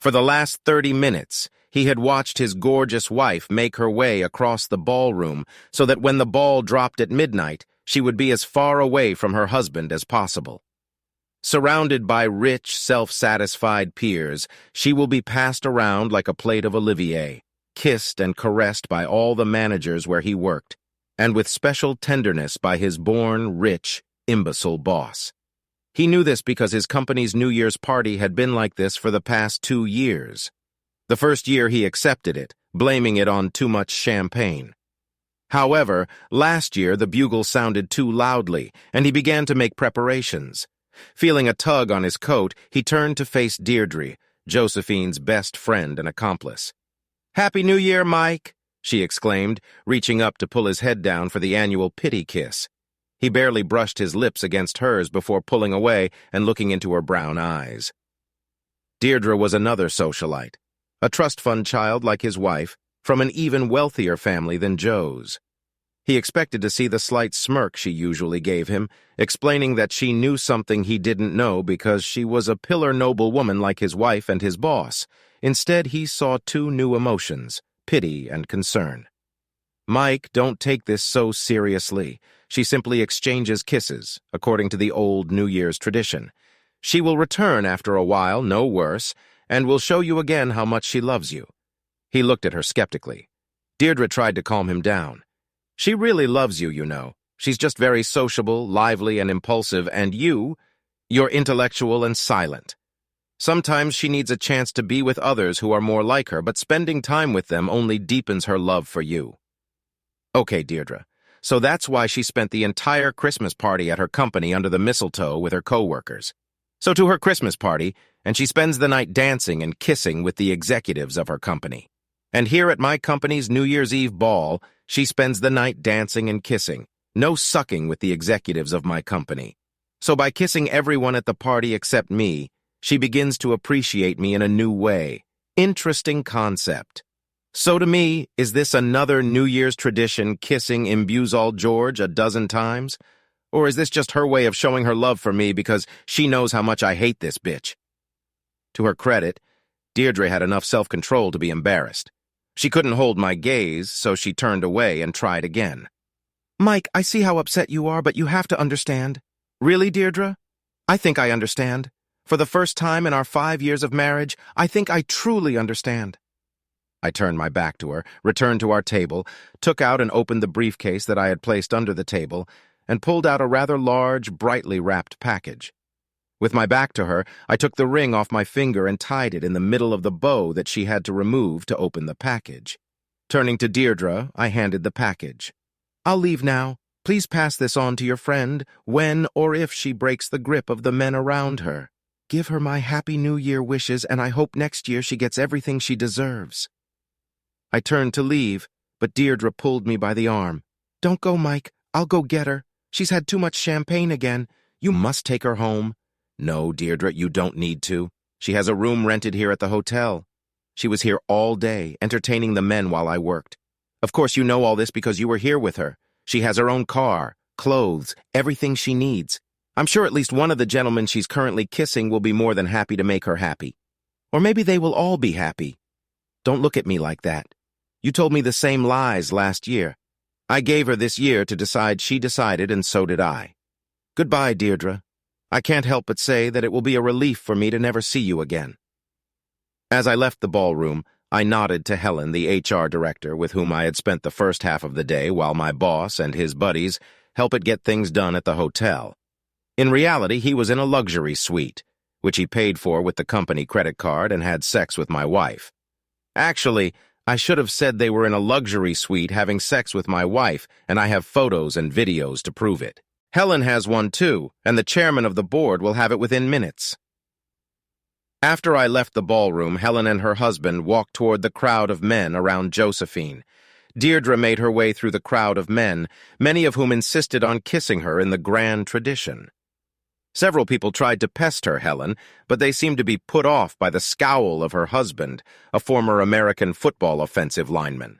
For the last 30 minutes, he had watched his gorgeous wife make her way across the ballroom so that when the ball dropped at midnight, she would be as far away from her husband as possible. Surrounded by rich, self-satisfied peers, she will be passed around like a plate of Olivier, kissed and caressed by all the managers where he worked, and with special tenderness by his born, rich, imbecile boss. He knew this because his company's New Year's party had been like this for the past 2 years. The first year he accepted it, blaming it on too much champagne. However, last year the bugle sounded too loudly, and he began to make preparations. Feeling a tug on his coat, he turned to face Deirdre, Josephine's best friend and accomplice. "Happy New Year, Mike," she exclaimed, reaching up to pull his head down for the annual pity kiss. He barely brushed his lips against hers before pulling away and looking into her brown eyes. Deirdre was another socialite, a trust fund child like his wife, from an even wealthier family than Joe's. He expected to see the slight smirk she usually gave him, explaining that she knew something he didn't know because she was a pillar noble woman like his wife and his boss. Instead, he saw 2 new emotions, pity and concern. "Mike, don't take this so seriously. She simply exchanges kisses, according to the old New Year's tradition. She will return after a while, no worse, and will show you again how much she loves you." He looked at her skeptically. Deirdre tried to calm him down. "She really loves you, you know. She's just very sociable, lively, and impulsive, and you're intellectual and silent. Sometimes she needs a chance to be with others who are more like her, but spending time with them only deepens her love for you." "Okay, Deirdre. So that's why she spent the entire Christmas party at her company under the mistletoe with her co-workers. So to her Christmas party, and she spends the night dancing and kissing with the executives of her company. And here at my company's New Year's Eve ball, she spends the night dancing and kissing. No sucking with the executives of my company. So by kissing everyone at the party except me, she begins to appreciate me in a new way. Interesting concept. So to me, is this another New Year's tradition kissing Imbuzol George a dozen times? Or is this just her way of showing her love for me because she knows how much I hate this bitch?" To her credit, Deirdre had enough self-control to be embarrassed. She couldn't hold my gaze, so she turned away and tried again. "Mike, I see how upset you are, but you have to understand." "Really, Deirdre? I think I understand. For the first time in our 5 years of marriage, I think I truly understand." I turned my back to her, returned to our table, took out and opened the briefcase that I had placed under the table, and pulled out a rather large, brightly wrapped package. With my back to her, I took the ring off my finger and tied it in the middle of the bow that she had to remove to open the package. Turning to Deirdre, I handed the package. "I'll leave now. Please pass this on to your friend when or if she breaks the grip of the men around her. Give her my Happy New Year wishes, and I hope next year she gets everything she deserves." I turned to leave, but Deirdre pulled me by the arm. "Don't go, Mike. I'll go get her. She's had too much champagne again. You must take her home." "No, Deirdre, you don't need to. She has a room rented here at the hotel. She was here all day, entertaining the men while I worked. Of course you know all this because you were here with her. She has her own car, clothes, everything she needs. I'm sure at least one of the gentlemen she's currently kissing will be more than happy to make her happy. Or maybe they will all be happy. Don't look at me like that. You told me the same lies last year. I gave her this year to decide. She decided, and so did I. Goodbye, Deirdre. I can't help but say that it will be a relief for me to never see you again." As I left the ballroom, I nodded to Helen, the HR director with whom I had spent the first half of the day while my boss and his buddies help it get things done at the hotel. In reality, he was in a luxury suite, which he paid for with the company credit card and had sex with my wife. Actually, I should have said they were in a luxury suite having sex with my wife, and I have photos and videos to prove it. Helen has one too, and the chairman of the board will have it within minutes. After I left the ballroom, Helen and her husband walked toward the crowd of men around Josephine. Deirdre made her way through the crowd of men, many of whom insisted on kissing her in the grand tradition. Several people tried to pester Helen, but they seemed to be put off by the scowl of her husband, a former American football offensive lineman.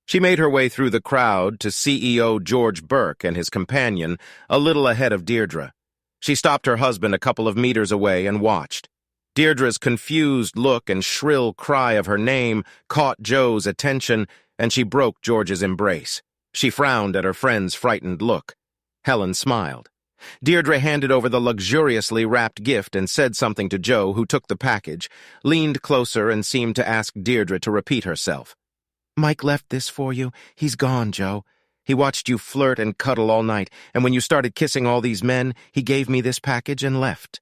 She made her way through the crowd to CEO George Burke and his companion, a little ahead of Deirdre. She stopped her husband a couple of meters away and watched. Deirdre's confused look and shrill cry of her name caught Joe's attention, and she broke George's embrace. She frowned at her friend's frightened look. Helen smiled. Deirdre handed over the luxuriously wrapped gift and said something to Joe, who took the package, leaned closer, and seemed to ask Deirdre to repeat herself. "Mike left this for you. He's gone, Joe. He watched you flirt and cuddle all night, and when you started kissing all these men, he gave me this package and left."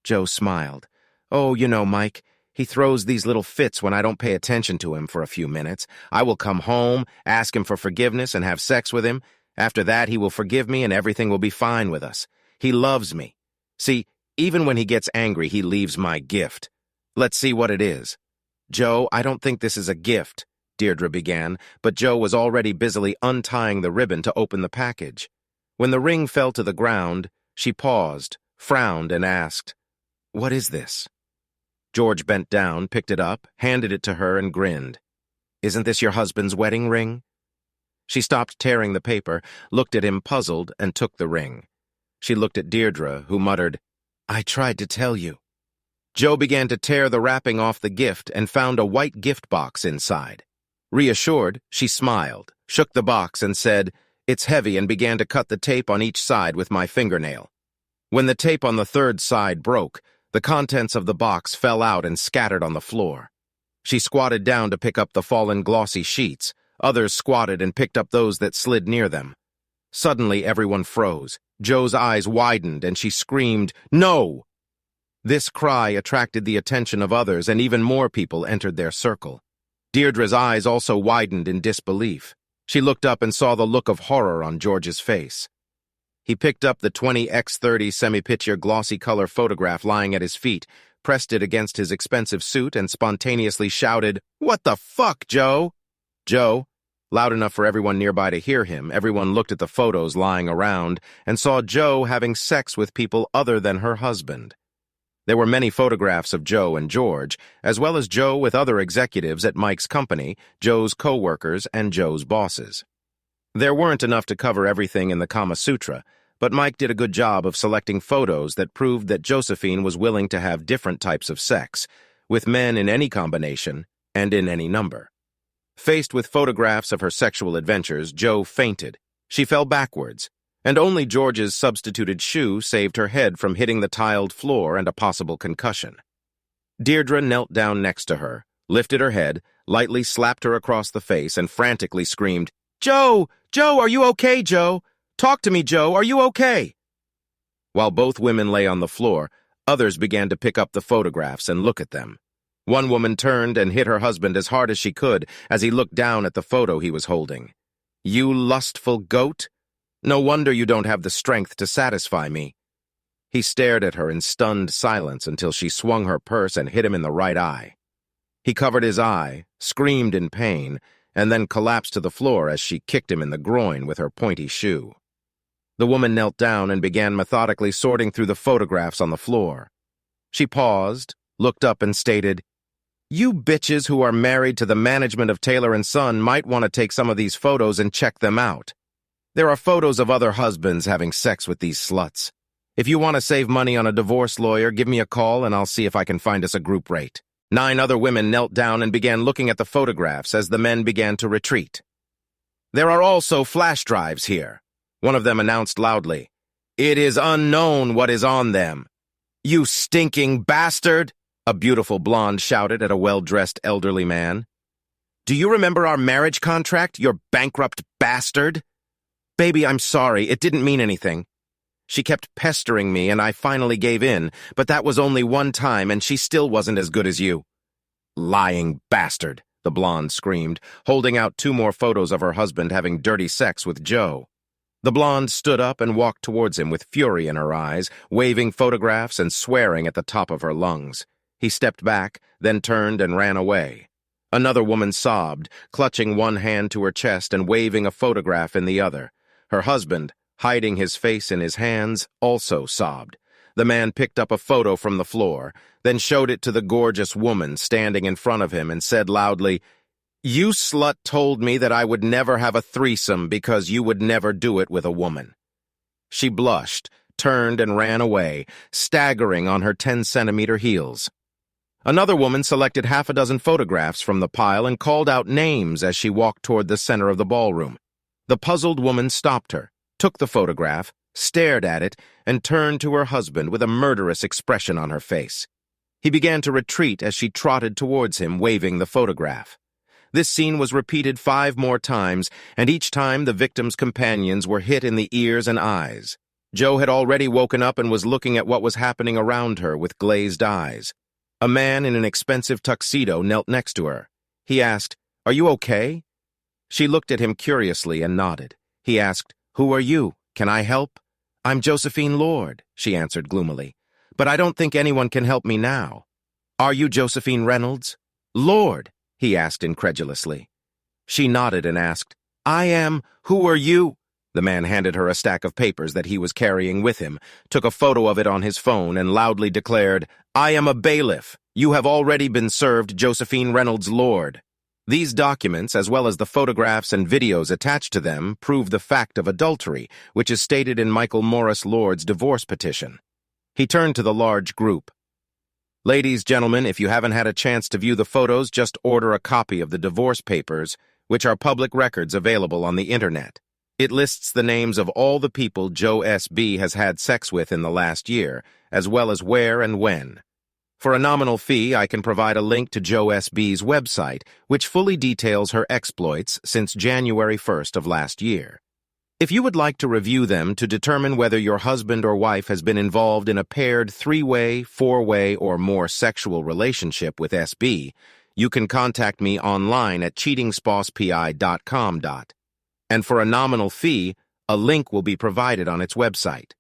Joe smiled. "Oh, you know, Mike, he throws these little fits when I don't pay attention to him for a few minutes. I will come home, ask him for forgiveness, and have sex with him. After that, he will forgive me and everything will be fine with us. He loves me. See, even when he gets angry, he leaves my gift. Let's see what it is." "Joe, I don't think this is a gift," Deirdre began, but Joe was already busily untying the ribbon to open the package. When the ring fell to the ground, she paused, frowned, and asked, "What is this?" George bent down, picked it up, handed it to her, and grinned. "Isn't this your husband's wedding ring?" She stopped tearing the paper, looked at him puzzled, and took the ring. She looked at Deirdre, who muttered, "I tried to tell you." Joe began to tear the wrapping off the gift and found a white gift box inside. Reassured, she smiled, shook the box, and said, "It's heavy," and began to cut the tape on each side with my fingernail. When the tape on the third side broke, the contents of the box fell out and scattered on the floor. She squatted down to pick up the fallen glossy sheets. Others squatted and picked up those that slid near them. Suddenly, everyone froze. Joe's eyes widened, and she screamed, "No!" This cry attracted the attention of others, and even more people entered their circle. Deirdre's eyes also widened in disbelief. She looked up and saw the look of horror on George's face. He picked up the 20x30 semi-picture glossy color photograph lying at his feet, pressed it against his expensive suit, and spontaneously shouted, "What the fuck, Joe?" "Joe," loud enough for everyone nearby to hear him. Everyone looked at the photos lying around and saw Joe having sex with people other than her husband. There were many photographs of Joe and George, as well as Joe with other executives at Mike's company, Joe's co-workers, and Joe's bosses. There weren't enough to cover everything in the Kama Sutra, but Mike did a good job of selecting photos that proved that Josephine was willing to have different types of sex, with men in any combination and in any number. Faced with photographs of her sexual adventures, Joe fainted. She fell backwards, and only George's substituted shoe saved her head from hitting the tiled floor and a possible concussion. Deirdre knelt down next to her, lifted her head, lightly slapped her across the face, and frantically screamed, "Joe! Joe, are you okay, Joe? Talk to me, Joe, are you okay?" While both women lay on the floor, others began to pick up the photographs and look at them. One woman turned and hit her husband as hard as she could as he looked down at the photo he was holding. "You lustful goat! No wonder you don't have the strength to satisfy me." He stared at her in stunned silence until she swung her purse and hit him in the right eye. He covered his eye, screamed in pain, and then collapsed to the floor as she kicked him in the groin with her pointy shoe. The woman knelt down and began methodically sorting through the photographs on the floor. She paused, looked up, and stated, "You bitches who are married to the management of Taylor & Son might want to take some of these photos and check them out. There are photos of other husbands having sex with these sluts. If you want to save money on a divorce lawyer, give me a call and I'll see if I can find us a group rate." 9 other women knelt down and began looking at the photographs as the men began to retreat. "There are also flash drives here," one of them announced loudly. "It is unknown what is on them." "You stinking bastard!" a beautiful blonde shouted at a well-dressed elderly man. "Do you remember our marriage contract, you bankrupt bastard?" "Baby, I'm sorry, it didn't mean anything. She kept pestering me and I finally gave in, but that was only one time and she still wasn't as good as you." "Lying bastard," the blonde screamed, holding out 2 more photos of her husband having dirty sex with Joe. The blonde stood up and walked towards him with fury in her eyes, waving photographs and swearing at the top of her lungs. He stepped back, then turned and ran away. Another woman sobbed, clutching one hand to her chest and waving a photograph in the other. Her husband, hiding his face in his hands, also sobbed. The man picked up a photo from the floor, then showed it to the gorgeous woman standing in front of him and said loudly, "You slut told me that I would never have a threesome because you would never do it with a woman." She blushed, turned and ran away, staggering on her 10-centimeter heels. Another woman selected half a dozen photographs from the pile and called out names as she walked toward the center of the ballroom. The puzzled woman stopped her, took the photograph, stared at it, and turned to her husband with a murderous expression on her face. He began to retreat as she trotted towards him, waving the photograph. This scene was repeated 5 more times, and each time the victim's companions were hit in the ears and eyes. Joe had already woken up and was looking at what was happening around her with glazed eyes. A man in an expensive tuxedo knelt next to her. He asked, "Are you okay?" She looked at him curiously and nodded. He asked, "Who are you? Can I help?" "I'm Josephine Lord," she answered gloomily. "But I don't think anyone can help me now." "Are you Josephine Reynolds?" "Lord," he asked incredulously. She nodded and asked, "I am. Who are you?" The man handed her a stack of papers that he was carrying with him, took a photo of it on his phone, and loudly declared, "I am a bailiff. You have already been served, Josephine Reynolds Lord." These documents, as well as the photographs and videos attached to them, prove the fact of adultery, which is stated in Michael Morris Lord's divorce petition. He turned to the large group. "Ladies, gentlemen, if you haven't had a chance to view the photos, just order a copy of the divorce papers, which are public records available on the internet. It lists the names of all the people Joe S.B. has had sex with in the last year, as well as where and when. For a nominal fee, I can provide a link to Joe S.B.'s website, which fully details her exploits since January 1st of last year. If you would like to review them to determine whether your husband or wife has been involved in a paired 3-way, 4-way, or more sexual relationship with S.B., you can contact me online at cheatingspousepi.com. And for a nominal fee, a link will be provided on its website.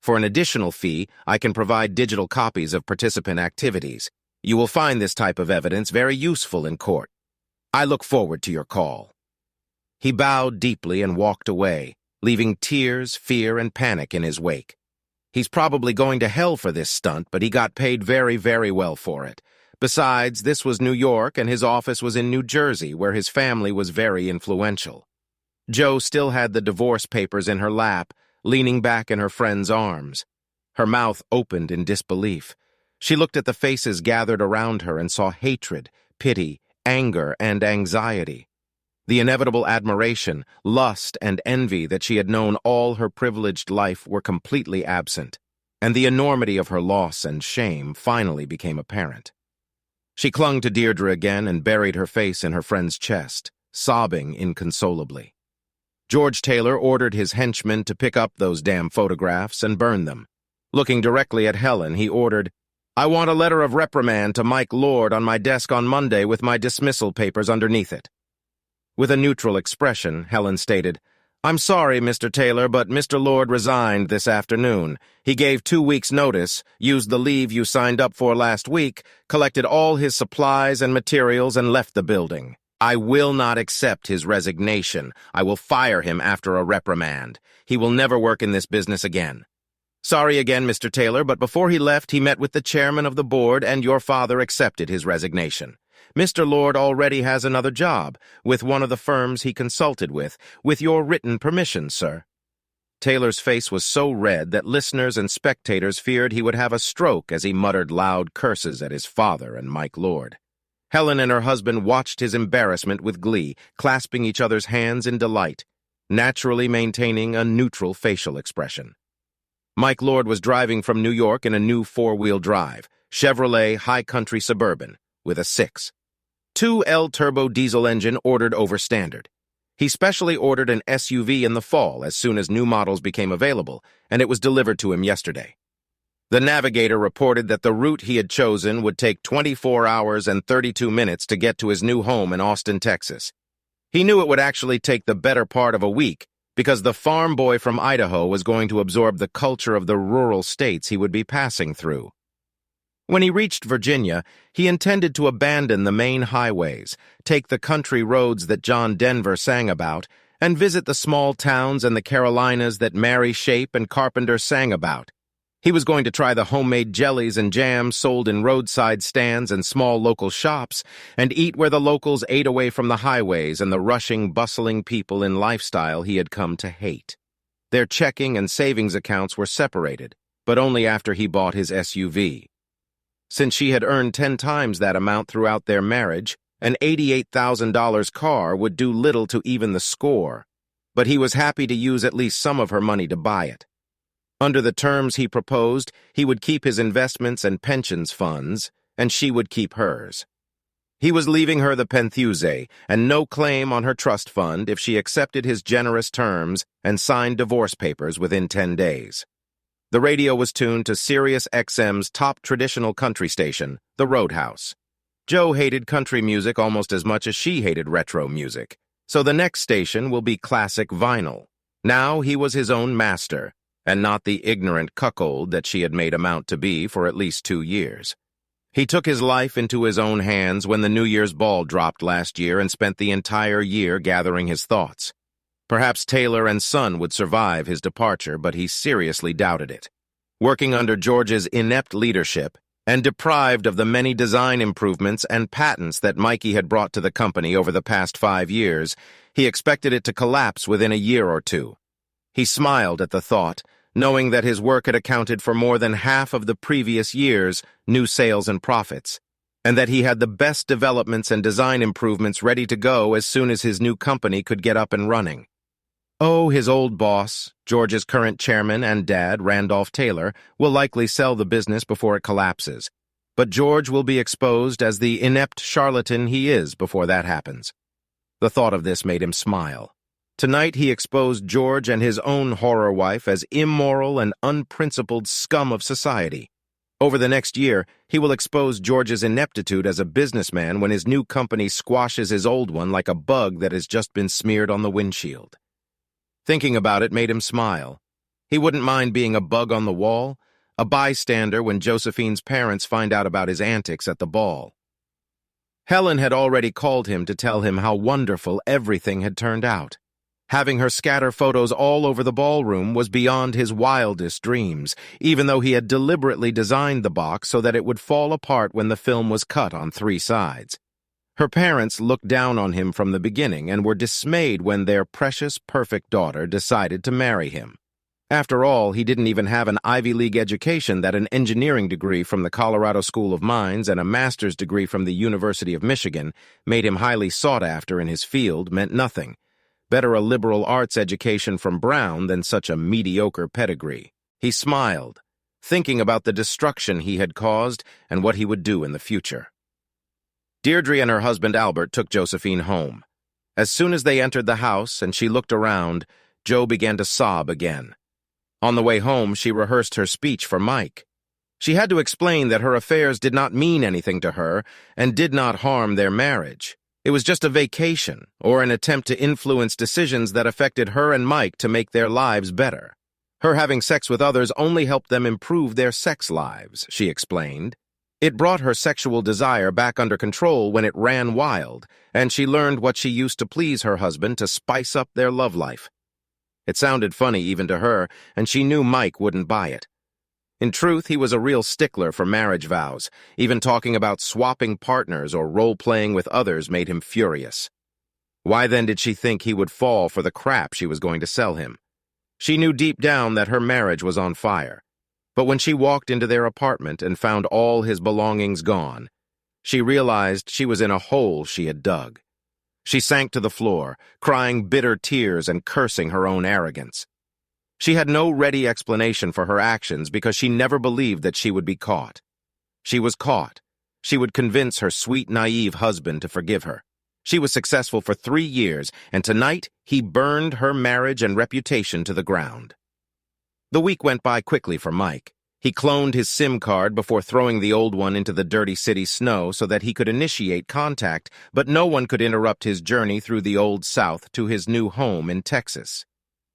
For an additional fee, I can provide digital copies of participant activities. You will find this type of evidence very useful in court. I look forward to your call." He bowed deeply and walked away, leaving tears, fear, and panic in his wake. He's probably going to hell for this stunt, but he got paid very, very well for it. Besides, this was New York, and his office was in New Jersey, where his family was very influential. Joe still had the divorce papers in her lap, leaning back in her friend's arms. Her mouth opened in disbelief. She looked at the faces gathered around her and saw hatred, pity, anger, and anxiety. The inevitable admiration, lust, and envy that she had known all her privileged life were completely absent, and the enormity of her loss and shame finally became apparent. She clung to Deirdre again and buried her face in her friend's chest, sobbing inconsolably. George Taylor ordered his henchmen to pick up those damn photographs and burn them. Looking directly at Helen, he ordered, "I want a letter of reprimand to Mike Lord on my desk on Monday with my dismissal papers underneath it." With a neutral expression, Helen stated, "I'm sorry, Mr. Taylor, but Mr. Lord resigned this afternoon. He gave 2 weeks' notice, used the leave you signed up for last week, collected all his supplies and materials, and left the building. I will not accept his resignation. I will fire him after a reprimand. He will never work in this business again. Sorry again, Mr. Taylor, but before he left, he met with the chairman of the board, and your father accepted his resignation. Mr. Lord already has another job, with one of the firms he consulted with your written permission, sir." Taylor's face was so red that listeners and spectators feared he would have a stroke as he muttered loud curses at his father and Mike Lord. Helen and her husband watched his embarrassment with glee, clasping each other's hands in delight, naturally maintaining a neutral facial expression. Mike Lord was driving from New York in a new 4-wheel drive, Chevrolet High Country Suburban, with a 6.2L turbo diesel engine ordered over standard. He specially ordered an SUV in the fall as soon as new models became available, and it was delivered to him yesterday. The navigator reported that the route he had chosen would take 24 hours and 32 minutes to get to his new home in Austin, Texas. He knew it would actually take the better part of a week because the farm boy from Idaho was going to absorb the culture of the rural states he would be passing through. When he reached Virginia, he intended to abandon the main highways, take the country roads that John Denver sang about, and visit the small towns and the Carolinas that Mary Shape and Carpenter sang about. He was going to try the homemade jellies and jams sold in roadside stands and small local shops, and eat where the locals ate away from the highways and the rushing, bustling people in lifestyle he had come to hate. Their checking and savings accounts were separated, but only after he bought his SUV. Since she had earned 10 times that amount throughout their marriage, an $88,000 car would do little to even the score, but he was happy to use at least some of her money to buy it. Under the terms he proposed, he would keep his investments and pensions funds, and she would keep hers. He was leaving her the penthuse and no claim on her trust fund if she accepted his generous terms and signed divorce papers within 10 days. The radio was tuned to Sirius XM's top traditional country station, the Roadhouse. Joe hated country music almost as much as she hated retro music, so the next station will be classic vinyl. Now he was his own master, and not the ignorant cuckold that she had made him out to be for at least 2 years. He took his life into his own hands when the New Year's ball dropped last year and spent the entire year gathering his thoughts. Perhaps Taylor and Son would survive his departure, but he seriously doubted it. Working under George's inept leadership, and deprived of the many design improvements and patents that Mikey had brought to the company over the past 5 years, he expected it to collapse within a year or two. He smiled at the thought, knowing that his work had accounted for more than half of the previous year's new sales and profits, and that he had the best developments and design improvements ready to go as soon as his new company could get up and running. Oh, his old boss, George's current chairman and dad, Randolph Taylor, will likely sell the business before it collapses, but George will be exposed as the inept charlatan he is before that happens. The thought of this made him smile. Tonight he exposed George and his own horror wife as immoral and unprincipled scum of society. Over the next year, he will expose George's ineptitude as a businessman when his new company squashes his old one like a bug that has just been smeared on the windshield. Thinking about it made him smile. He wouldn't mind being a bug on the wall, a bystander when Josephine's parents find out about his antics at the ball. Helen had already called him to tell him how wonderful everything had turned out. Having her scatter photos all over the ballroom was beyond his wildest dreams, even though he had deliberately designed the box so that it would fall apart when the film was cut on 3 sides. Her parents looked down on him from the beginning and were dismayed when their precious, perfect daughter decided to marry him. After all, he didn't even have an Ivy League education that an engineering degree from the Colorado School of Mines and a master's degree from the University of Michigan made him highly sought after in his field meant nothing. Better a liberal arts education from Brown than such a mediocre pedigree. He smiled, thinking about the destruction he had caused and what he would do in the future. Deirdre and her husband Albert took Josephine home. As soon as they entered the house and she looked around, Joe began to sob again. On the way home, she rehearsed her speech for Mike. She had to explain that her affairs did not mean anything to her and did not harm their marriage. It was just a vacation, or an attempt to influence decisions that affected her and Mike to make their lives better. Her having sex with others only helped them improve their sex lives, she explained. It brought her sexual desire back under control when it ran wild, and she learned what she used to please her husband to spice up their love life. It sounded funny even to her, and she knew Mike wouldn't buy it. In truth, he was a real stickler for marriage vows. Even talking about swapping partners or role-playing with others made him furious. Why then did she think he would fall for the crap she was going to sell him? She knew deep down that her marriage was on fire. But when she walked into their apartment and found all his belongings gone, she realized she was in a hole she had dug. She sank to the floor, crying bitter tears and cursing her own arrogance. She had no ready explanation for her actions because she never believed that she would be caught. She was caught. She would convince her sweet, naive husband to forgive her. She was successful for 3 years, and tonight he burned her marriage and reputation to the ground. The week went by quickly for Mike. He cloned his SIM card before throwing the old one into the dirty city snow so that he could initiate contact, but no one could interrupt his journey through the Old South to his new home in Texas.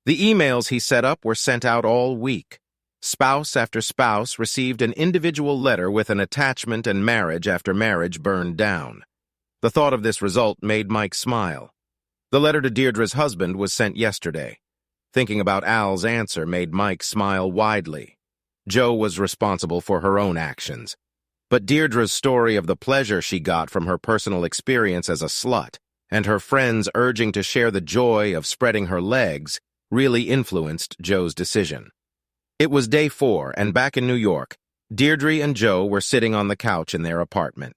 The emails he set up were sent out all week. Spouse after spouse received an individual letter with an attachment, and marriage after marriage burned down. The thought of this result made Mike smile. The letter to Deirdre's husband was sent yesterday. Thinking about Al's answer made Mike smile widely. Joe was responsible for her own actions. But Deirdre's story of the pleasure she got from her personal experience as a slut, and her friends urging to share the joy of spreading her legs, really influenced Joe's decision. It was day 4, and back in New York, Deirdre and Joe were sitting on the couch in their apartment.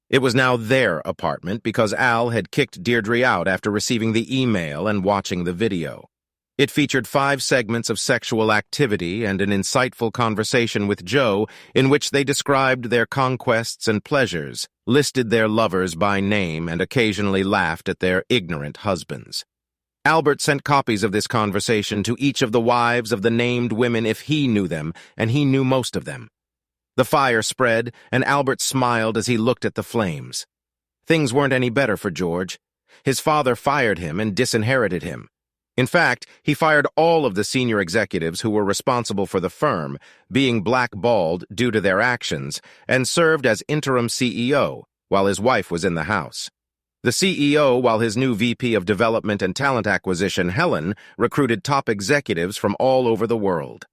It was now their apartment because Al had kicked Deirdre out after receiving the email and watching the video. It featured 5 segments of sexual activity and an insightful conversation with Joe in which they described their conquests and pleasures, listed their lovers by name, and occasionally laughed at their ignorant husbands. Albert sent copies of this conversation to each of the wives of the named women if he knew them, and he knew most of them. The fire spread, and Albert smiled as he looked at the flames. Things weren't any better for George. His father fired him and disinherited him. In fact, he fired all of the senior executives who were responsible for the firm, being blackballed due to their actions, and served as interim CEO while his wife was in the house. The CEO, while his new VP of Development and Talent Acquisition, Helen, recruited top executives from all over the world.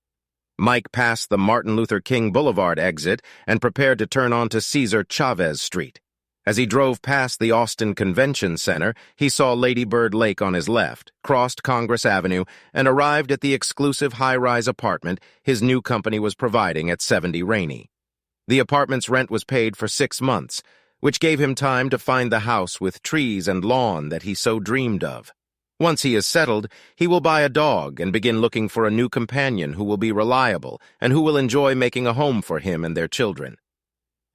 Mike passed the Martin Luther King Boulevard exit and prepared to turn onto Cesar Chavez Street. As he drove past the Austin Convention Center, he saw Lady Bird Lake on his left, crossed Congress Avenue, and arrived at the exclusive high-rise apartment his new company was providing at 70 Rainey. The apartment's rent was paid for 6 months, which gave him time to find the house with trees and lawn that he so dreamed of. Once he is settled, he will buy a dog and begin looking for a new companion who will be reliable and who will enjoy making a home for him and their children.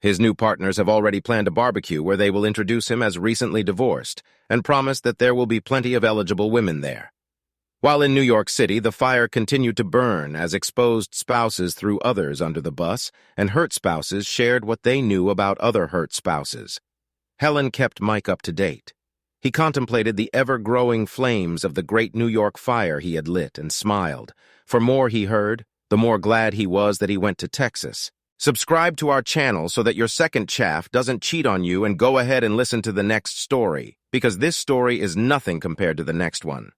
His new partners have already planned a barbecue where they will introduce him as recently divorced and promise that there will be plenty of eligible women there. While in New York City, the fire continued to burn as exposed spouses threw others under the bus, and hurt spouses shared what they knew about other hurt spouses. Helen kept Mike up to date. He contemplated the ever-growing flames of the great New York fire he had lit and smiled. For more he heard, the more glad he was that he went to Texas. Subscribe to our channel so that your second chaff doesn't cheat on you, and go ahead and listen to the next story, because this story is nothing compared to the next one.